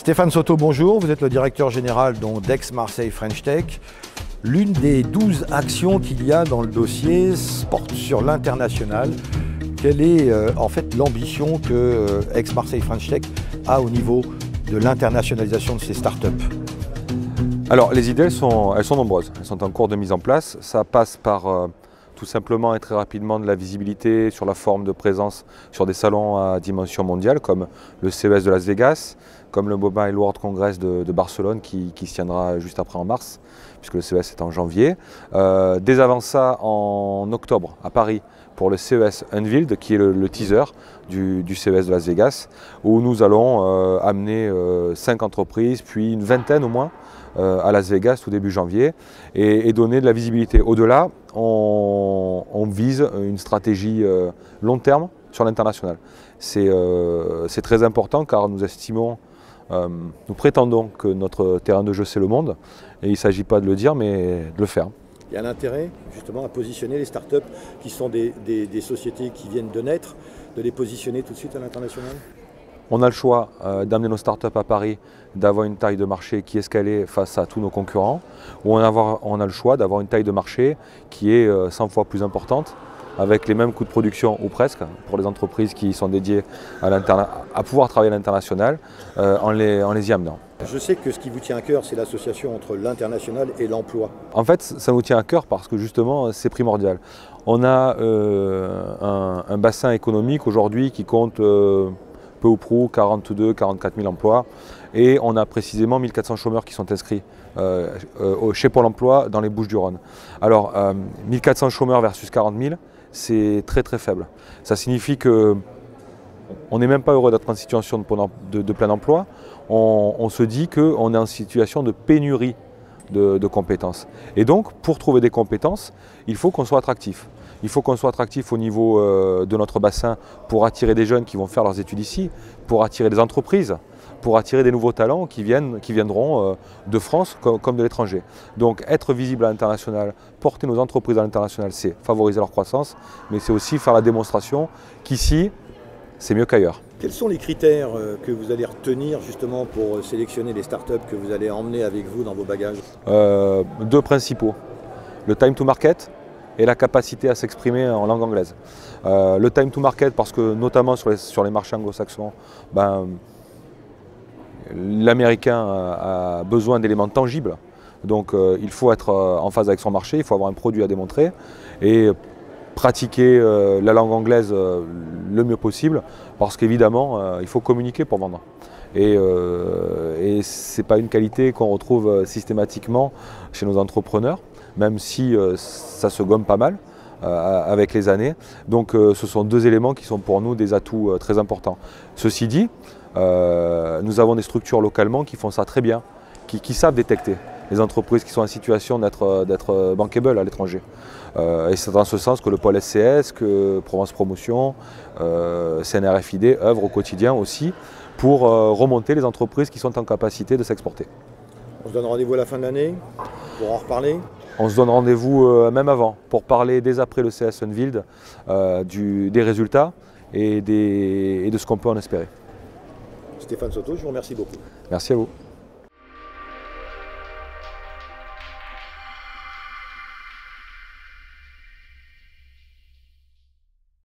Stéphane Soto, bonjour. Vous êtes le directeur général d'Aix-Marseille French Tech. L'une des 12 actions qu'il y a dans le dossier porte sur l'international. Quelle est en fait l'ambition que Aix-Marseille French Tech a au niveau de l'internationalisation de ces startups? Alors les idées, elles sont nombreuses, elles sont en cours de mise en place. Ça passe par tout simplement et très rapidement de la visibilité sur la forme de présence sur des salons à dimension mondiale comme le CES de Las Vegas, comme le Mobile World Congress de Barcelone qui se tiendra juste après en mars, puisque le CES est en janvier. Dès avant ça, en octobre à Paris, pour le CES Unveiled, qui est le teaser du CES de Las Vegas, où nous allons amener 5 entreprises, puis une vingtaine au moins, à Las Vegas tout début janvier et donner de la visibilité. Au-delà, on vise une stratégie long terme sur l'international. C'est très important car nous estimons, nous prétendons que notre terrain de jeu c'est le monde et il ne s'agit pas de le dire mais de le faire. Il y a l'intérêt justement à positionner les startups qui sont des sociétés qui viennent de naître, de les positionner tout de suite à l'international. On a le choix d'amener nos startups à Paris, d'avoir une taille de marché qui est escalée face à tous nos concurrents, ou on a le choix d'avoir une taille de marché qui est 100 fois plus importante, avec les mêmes coûts de production, ou presque, pour les entreprises qui sont dédiées à pouvoir travailler à l'international, en les y amenant. Je sais que ce qui vous tient à cœur, c'est l'association entre l'international et l'emploi. En fait, ça nous tient à cœur parce que justement, c'est primordial. On a un bassin économique aujourd'hui qui compte peu ou prou 42-44 000 emplois et on a précisément 1400 chômeurs qui sont inscrits chez Pôle emploi dans les Bouches-du-Rhône. Alors 1400 chômeurs versus 40 000, c'est très très faible. Ça signifie que on n'est même pas heureux d'être en situation de plein emploi. On se dit qu'on est en situation de pénurie de compétences. Et donc, pour trouver des compétences, il faut qu'on soit attractif. Il faut qu'on soit attractif au niveau de notre bassin pour attirer des jeunes qui vont faire leurs études ici, pour attirer des entreprises, pour attirer des nouveaux talents qui viendront de France comme de l'étranger. Donc être visible à l'international, porter nos entreprises à l'international, c'est favoriser leur croissance, mais c'est aussi faire la démonstration qu'ici, c'est mieux qu'ailleurs. Quels sont les critères que vous allez retenir justement pour sélectionner les startups que vous allez emmener avec vous dans vos bagages? Deux principaux, le time to market et la capacité à s'exprimer en langue anglaise. Le time to market parce que notamment sur les marchés anglo-saxons, l'américain a besoin d'éléments tangibles, donc il faut être en phase avec son marché, il faut avoir un produit à démontrer et pratiquer la langue anglaise le mieux possible parce qu'évidemment il faut communiquer pour vendre et ce n'est pas une qualité qu'on retrouve systématiquement chez nos entrepreneurs même si ça se gomme pas mal avec les années. Donc ce sont deux éléments qui sont pour nous des atouts très importants. Ceci dit, nous avons des structures localement qui font ça très bien, qui savent détecter les entreprises qui sont en situation d'être bankable à l'étranger. Et c'est dans ce sens que le pôle SCS, que Provence Promotion, CNRFID œuvrent au quotidien aussi pour remonter les entreprises qui sont en capacité de s'exporter. On se donne rendez-vous à la fin de l'année pour en reparler? On se donne rendez-vous même avant pour parler dès après le CS Unveiled des résultats et de ce qu'on peut en espérer. Stéphane Soto, je vous remercie beaucoup. Merci à vous.